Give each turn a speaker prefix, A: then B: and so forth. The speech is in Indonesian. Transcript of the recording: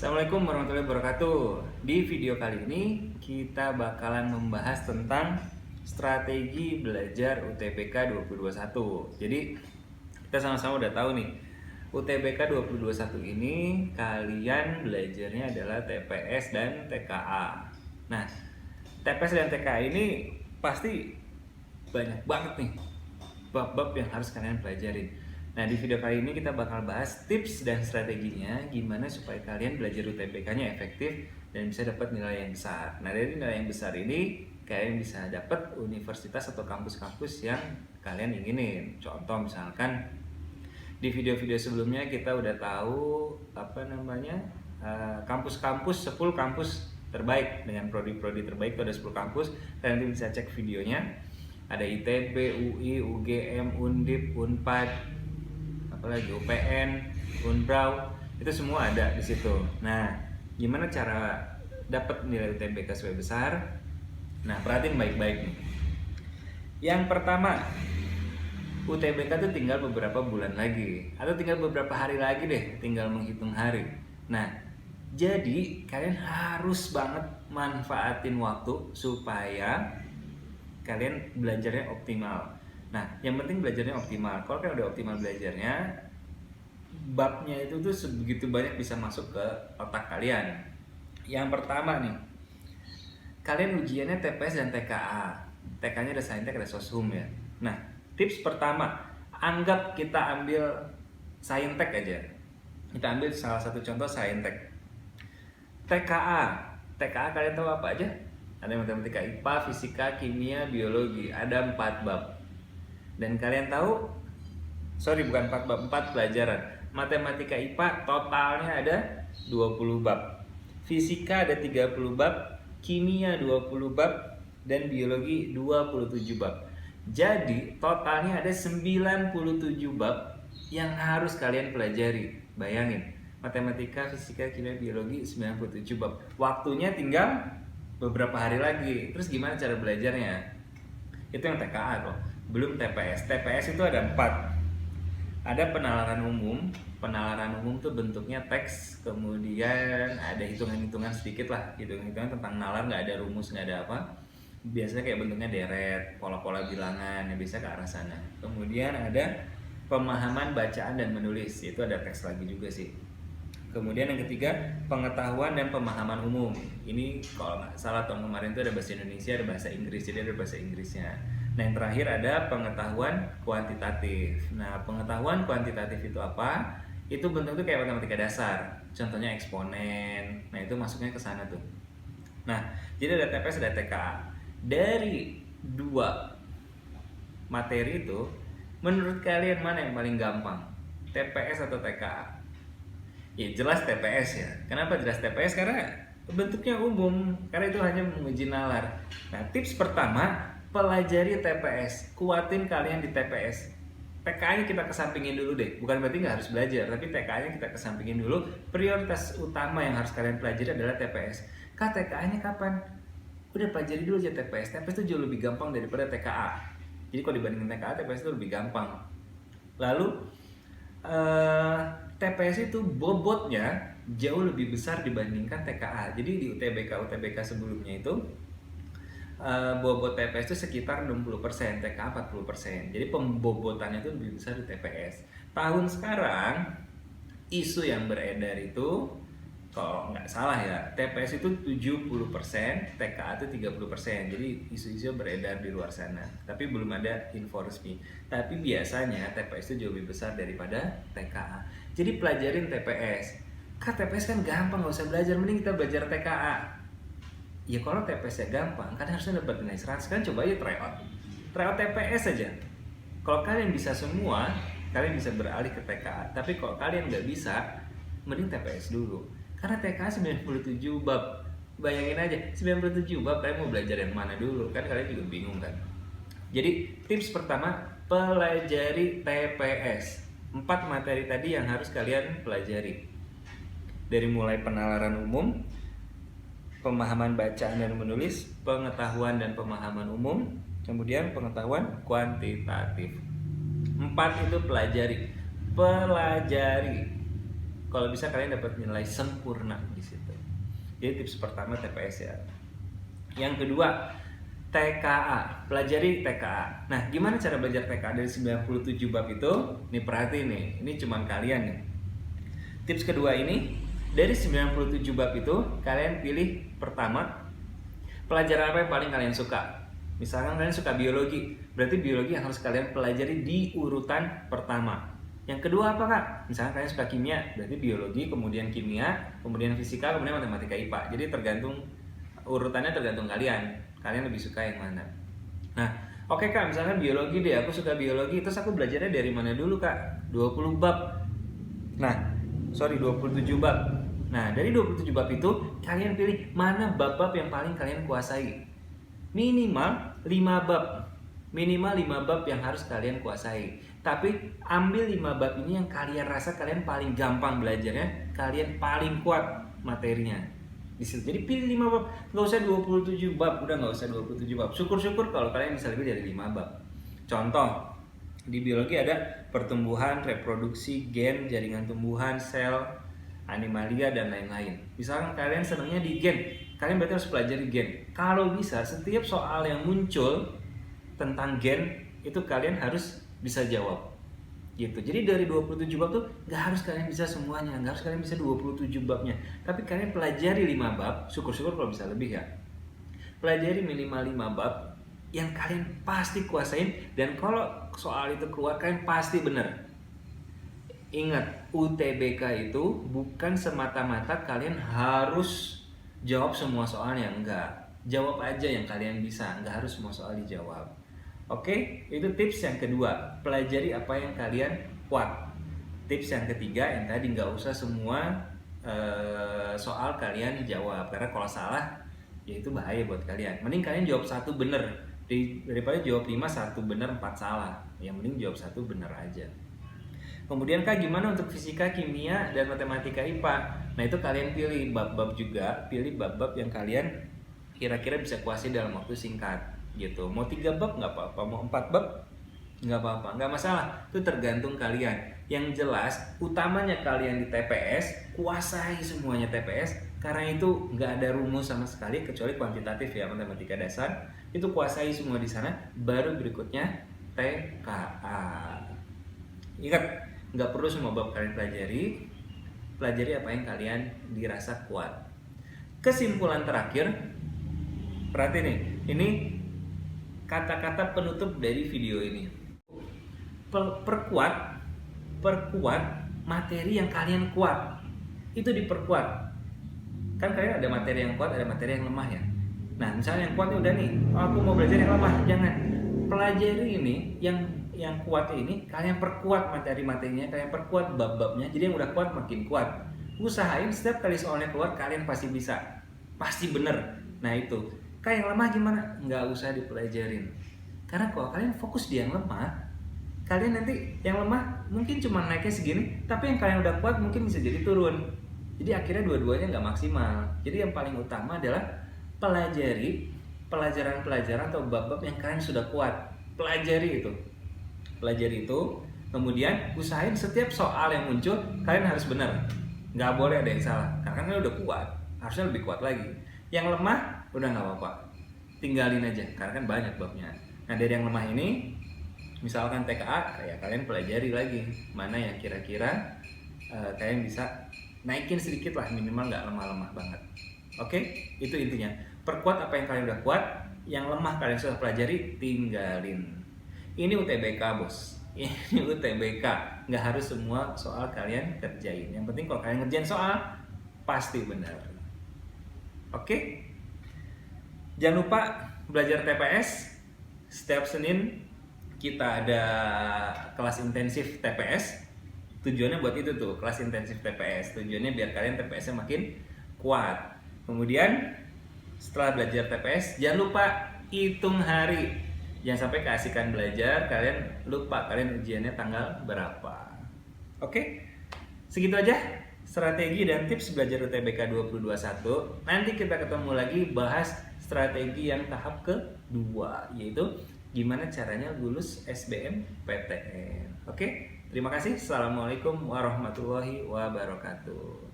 A: Assalamualaikum warahmatullahi wabarakatuh. Di video kali ini kita bakalan membahas tentang strategi belajar UTBK 2021. Jadi kita sama-sama udah tahu nih, UTBK 2021 ini kalian belajarnya adalah TPS dan TKA. Nah, TPS dan TKA ini pasti banyak banget nih bab-bab yang harus kalian pelajarin. Nah, di video kali ini kita bakal bahas tips dan strateginya gimana supaya kalian belajar UTBK-nya efektif dan bisa dapat nilai yang besar. Nah, dari nilai yang besar ini kalian bisa dapat universitas atau kampus-kampus yang kalian inginin. Contoh misalkan di video-video sebelumnya kita udah tahu kampus-kampus 10 kampus terbaik dengan prodi-prodi terbaik. Itu ada 10 kampus, kalian nanti bisa cek videonya. Ada ITB, UI, UGM, Undip, Unpad, apalagi UPN, Unbrau, itu semua ada di situ. Nah, gimana cara dapat nilai UTBK supaya besar? Nah, perhatiin baik-baik nih. Yang pertama, UTBK tuh tinggal beberapa bulan lagi, atau tinggal beberapa hari lagi deh, tinggal menghitung hari. Nah, jadi kalian harus banget manfaatin waktu supaya kalian belajarnya optimal. Nah, yang penting belajarnya optimal. Kalau kalian udah optimal belajarnya, babnya itu tuh sebegitu banyak bisa masuk ke otak kalian. Yang pertama nih, kalian ujiannya TPS dan TKA. TK-nya ada Saintek, ada Soshum ya. Nah, tips pertama, anggap kita ambil Saintek aja. Kita ambil salah satu contoh Saintek. TKA kalian tahu apa aja? Ada matematika, IPA, fisika, kimia, biologi. Ada 4 bab. Dan kalian tahu, bukan 4 bab, 4 pelajaran. Matematika IPA totalnya ada 20 bab. Fisika ada 30 bab, kimia 20 bab, dan biologi 27 bab. Jadi totalnya ada 97 bab yang harus kalian pelajari. Bayangin, matematika, fisika, kimia, biologi 97 bab. Waktunya tinggal beberapa hari lagi. Terus gimana cara belajarnya? Itu yang TKA kok. Belum TPS. TPS itu ada 4. Ada penalaran umum. Penalaran umum tuh bentuknya teks, kemudian ada hitungan-hitungan sedikit lah, hitungan-hitungan tentang nalar, nggak ada rumus, nggak ada apa. Biasanya kayak bentuknya deret, pola-pola bilangan, yang bisa ke arah sana. Kemudian ada pemahaman bacaan dan menulis, itu ada teks lagi juga sih. Kemudian yang ketiga, pengetahuan dan pemahaman umum. Ini kalau nggak salah tahun kemarin itu ada bahasa Indonesia, ada bahasa Inggris, jadi ada bahasa Inggrisnya. Nah, yang terakhir ada pengetahuan kuantitatif. Nah, pengetahuan kuantitatif itu apa? Itu bentuknya kayak matematika dasar. Contohnya eksponen. Nah, itu masuknya ke sana tuh. Nah, jadi ada TPS, ada TKA. Dari 2 materi itu, menurut kalian mana yang paling gampang? TPS atau TKA? Ya jelas TPS ya. Kenapa jelas TPS? Karena bentuknya umum, karena itu hanya menguji nalar. Nah, tips pertama, pelajari TPS, kuatin kalian di TPS. TKA-nya kita kesampingin dulu deh. Bukan berarti nggak harus belajar, tapi TKA-nya kita kesampingin dulu. Prioritas utama yang harus kalian pelajari adalah TPS. TKA-nya kapan? Udah pelajari dulu aja TPS. TPS itu jauh lebih gampang daripada TKA. Jadi kalau dibandingin TKA, TPS itu lebih gampang. Lalu TPS itu bobotnya jauh lebih besar dibandingkan TKA. Jadi di UTBK sebelumnya itu bobot TPS itu sekitar 60%, TKA 40%. Jadi pembobotannya itu lebih besar di TPS. Tahun sekarang isu yang beredar itu, kalau nggak salah ya, TPS itu 70%, TKA itu 30%. Jadi isu-isu beredar di luar sana. Tapi belum ada info resmi. Tapi biasanya TPS itu jauh lebih besar daripada TKA. Jadi pelajarin TPS. TPS kan gampang, nggak usah belajar. Mending kita belajar TKA. Ya kalau TPS-nya gampang, kan harusnya dapat nilai 100. Kan coba aja tryout TPS aja. Kalau kalian bisa semua, kalian bisa beralih ke TKA. Tapi kalau kalian nggak bisa, mending TPS dulu. Karena TKA 97 bab. Bayangin aja, 97 bab kalian mau belajar yang mana dulu? Kan kalian juga bingung kan. Jadi tips pertama, pelajari TPS. 4 materi tadi yang harus kalian pelajari. Dari mulai penalaran umum, pemahaman bacaan dan menulis, pengetahuan dan pemahaman umum, kemudian pengetahuan kuantitatif. 4 itu pelajari. Kalau bisa kalian dapat nilai sempurna di situ. Jadi tips pertama TPS ya. Yang kedua, TKA, pelajari TKA. Nah, gimana cara belajar TKA dari 97 bab itu? Nih perhati nih, ini cuman kalian nih. Tips kedua ini, dari 97 bab itu, kalian pilih pertama, pelajaran apa yang paling kalian suka. Misalkan kalian suka biologi, berarti biologi yang harus kalian pelajari di urutan pertama. Yang kedua apa kak? Misalkan kalian suka kimia, berarti biologi, kemudian kimia, kemudian fisika, kemudian matematika IPA. Jadi tergantung, urutannya tergantung kalian. Kalian lebih suka yang mana? Nah, oke kak, misalkan biologi deh, aku suka biologi, terus aku belajarnya dari mana dulu kak? 20 bab. Nah, 27 bab. Nah, dari 27 bab itu, kalian pilih mana bab-bab yang paling kalian kuasai. Minimal 5 bab. Minimal 5 bab yang harus kalian kuasai. Tapi ambil 5 bab ini yang kalian rasa kalian paling gampang belajarnya, kalian paling kuat materinya. Jadi pilih 5 bab, nggak usah 27 bab, udah nggak usah 27 bab. Syukur-syukur kalau kalian bisa lebih dari 5 bab. Contoh, di biologi ada pertumbuhan, reproduksi, gen, jaringan tumbuhan, sel, animalia, dan lain-lain. Misalkan kalian senangnya di gen, kalian berarti harus pelajari gen. Kalau bisa, setiap soal yang muncul tentang gen, itu kalian harus bisa jawab. Gitu. Jadi dari 27 bab tuh nggak harus kalian bisa semuanya, nggak harus kalian bisa 27 babnya, tapi kalian pelajari 5 bab, syukur-syukur kalau bisa lebih ya. Pelajari minimal 5 bab yang kalian pasti kuasain, dan kalau soal itu keluar kalian pasti benar. Ingat, UTBK itu bukan semata-mata kalian harus jawab semua soalnya, enggak. Jawab aja yang kalian bisa, nggak harus semua soal dijawab. Oke, itu tips yang kedua, pelajari apa yang kalian kuat. Tips yang ketiga yang tadi, nggak usah semua soal kalian jawab, karena kalau salah ya itu bahaya buat kalian. Mending kalian jawab 1 bener daripada jawab 5, 1 bener 4 salah. Yang mending jawab 1 bener aja. Kemudian kak, gimana untuk fisika, kimia, dan matematika IPA? Nah itu kalian pilih bab-bab juga, pilih bab-bab yang kalian kira-kira bisa kuasai dalam waktu singkat. Gitu. Mau 3 bab nggak apa-apa, mau 4 bab nggak apa-apa, nggak masalah. Itu tergantung kalian. Yang jelas, utamanya kalian di TPS, kuasai semuanya TPS, karena itu nggak ada rumus sama sekali kecuali kuantitatif ya, matematika dasar. Itu kuasai semua di sana. Baru berikutnya TKA. Ingat, nggak perlu semua bab kalian pelajari. Pelajari apa yang kalian dirasa kuat. Kesimpulan terakhir, perhati nih, ini kata-kata penutup dari video ini. Perkuat materi yang kalian kuat. Itu diperkuat. Kan kalian ada materi yang kuat, ada materi yang lemah ya. Nah, misalnya yang kuatnya udah nih, aku mau belajar yang lemah, jangan. Pelajari ini yang kuat ini, kalian perkuat materi-materinya, kalian perkuat bab-babnya. Jadi yang udah kuat makin kuat. Usahain setiap kali soalnya keluar kalian pasti bisa. Pasti bener. Nah, itu. Kayak yang lemah gimana? Nggak usah dipelajarin. Karena kalau kalian fokus di yang lemah, kalian nanti yang lemah mungkin cuma naiknya segini, tapi yang kalian udah kuat mungkin bisa jadi turun. Jadi akhirnya dua-duanya nggak maksimal. Jadi yang paling utama adalah pelajari pelajaran-pelajaran atau bab-bab yang kalian sudah kuat. Pelajari itu. Kemudian usahain setiap soal yang muncul kalian harus benar. Nggak boleh ada yang salah. Karena kalian udah kuat, harusnya lebih kuat lagi. Yang lemah udah nggak apa-apa, tinggalin aja karena kan banyak babnya. Nah dari yang lemah ini, misalkan TKA, kayak kalian pelajari lagi mana yang kira-kira kalian bisa naikin sedikit lah, minimal nggak lemah-lemah banget. Oke, itu intinya. Perkuat apa yang kalian udah kuat, yang lemah kalian sudah pelajari, tinggalin. Ini UTBK bos, ini UTBK, nggak harus semua soal kalian kerjain. Yang penting kalau kalian ngerjain soal pasti benar. Oke, jangan lupa belajar TPS. Setiap Senin kita ada kelas intensif TPS. Tujuannya buat itu tuh, kelas intensif TPS. Tujuannya biar kalian TPS-nya makin kuat. Kemudian setelah belajar TPS, jangan lupa hitung hari. Jangan sampai keasikan belajar kalian lupa kalian ujiannya tanggal berapa. Oke, segitu aja strategi dan tips belajar UTBK 2021. Nanti kita ketemu lagi bahas strategi yang tahap kedua, yaitu gimana caranya lulus SBMPTN. Oke, Terima kasih. Assalamualaikum warahmatullahi wabarakatuh.